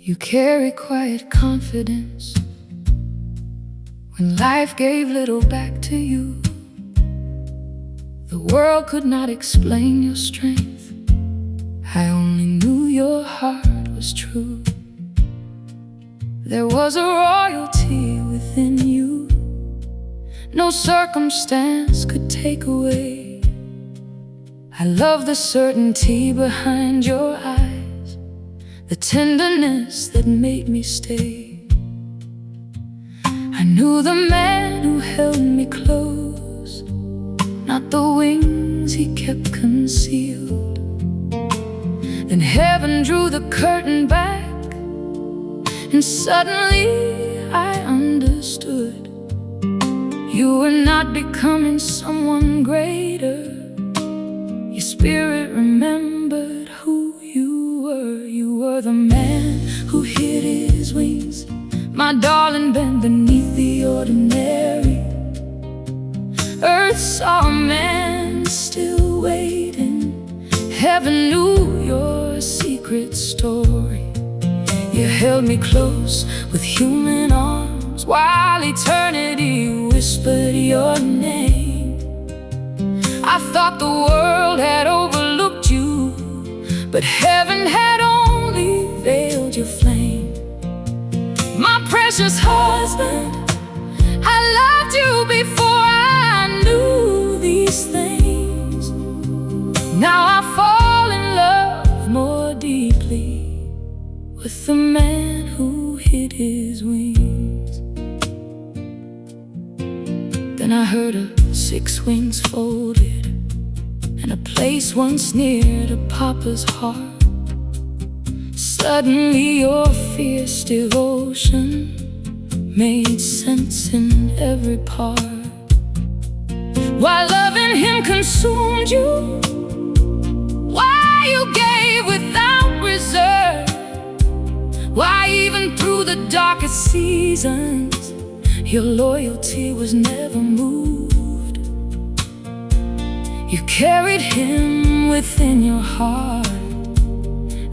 You carry quiet confidence when life gave little back to you. The world could not explain your strength. I only knew your heart was true. There was a royalty within you, no circumstance could take away. I love the certainty behind your eyes, the tenderness that made me stay. I knew the man who held me close, not the wings he kept concealed. Then heaven drew the curtain back, and suddenly I understood. You were not becoming someone greater. Your spirit remembered who you were. You were the man who hid his wings, my darling, bent beneath the ordinary. Earth saw a man still waiting. Heaven knew your secret story. You held me close with human arms, while eternity whispered your name. I thought the world had overlooked you, but heaven had only veiled your flame. My precious husband, I loved you before I knew these things. Now I fall in love more deeply with the man who hid his wings. Then I heard of 6 wings folded, and a place once near to Papa's heart. Suddenly your fierce devotion made sense in every part. Why loving him consumed you, why you gave without reserve, why even through the darkest seasons your loyalty was never moved. You carried him within your heart,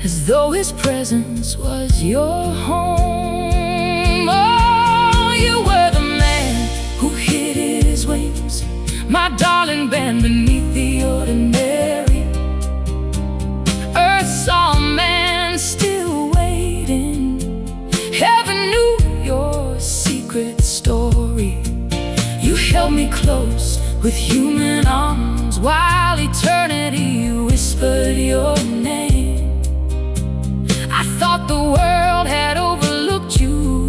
as though his presence was your home. Oh, you were the man who hid his wings, my darling, bent beneath the ordinary. Earth saw a man still waiting. Heaven knew your secret story. You held me close with human arms, while eternity whispered your name. I thought the world had overlooked you,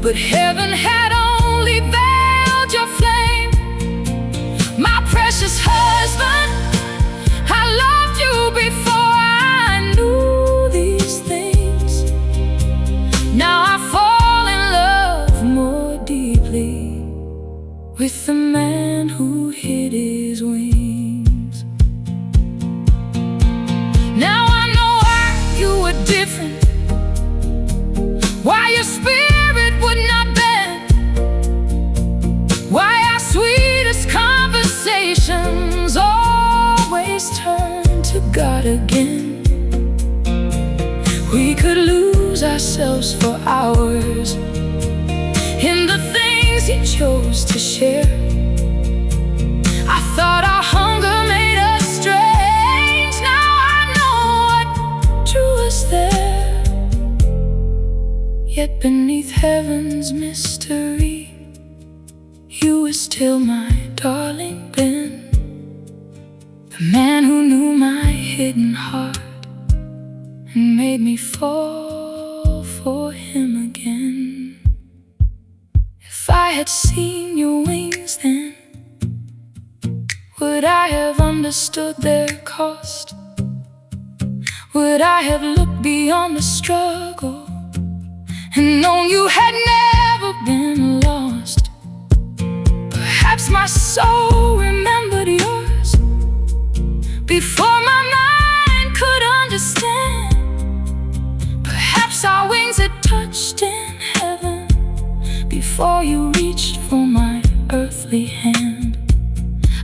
but heaven had only veiled your flame. My precious husband, I loved you before I knew these things. Now I fall in love more deeply with the man who hid his wings. Now I know why you were different, why your spirit would not bend, why our sweetest conversations always turn to God again. We could lose ourselves for hours in the things he chose to share. I thought our hunger made us strange. Now I know what drew us there. Yet beneath heaven's mystery, you were still my darling Ben, the man who knew my hidden heart and made me fall for him again. If I had seen your wings then, would I have understood their cost? Would I have looked beyond the struggle and known you had never been lost? Perhaps my soul remembered yours before my mind could understand. Perhaps our wings had touched in heaven before you reached for my earthly hand.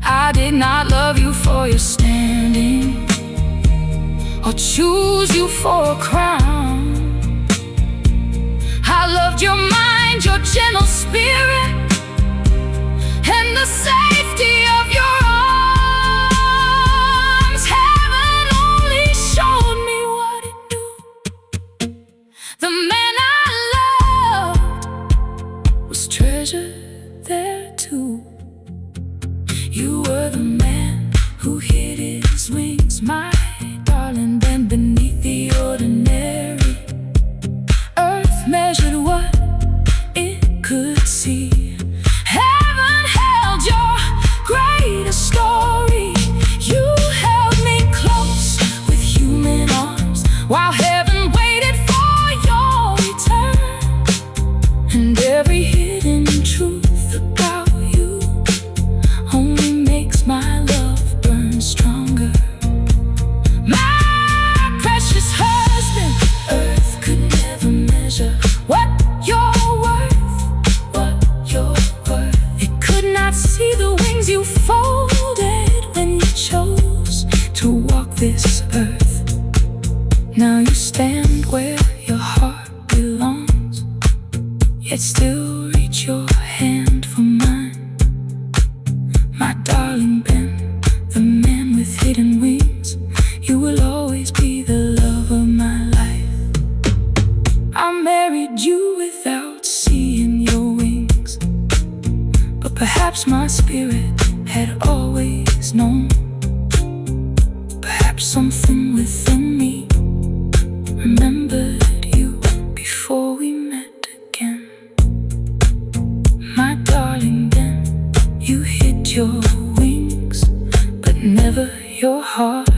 I did not love you for your standing, or choose you for a crown. spirit and the safety of your arms. Heaven only showed me what it knew. The man I loved was treasured there too. You were the man who hid his wings, my darling, then beneath the ordinary earth measured what it could see. Heaven held your greatest story. You held me close with human arms, while heaven waited for your return. And every hidden truth about you only makes my love burn stronger. My precious husband, earth could never measure what you're worth, what you're worth. It could not see the wings you folded when you chose to walk this earth. Now you stand where your heart belongs, yet still reach your hand for mine. My darling Ben, the man with hidden wings, you will always be the love of my life. I married you without seeing your wings, but perhaps my spirit had always known. Perhaps something within me remembered you before we met again. My darling Ben, you hid your wings, but never your heart.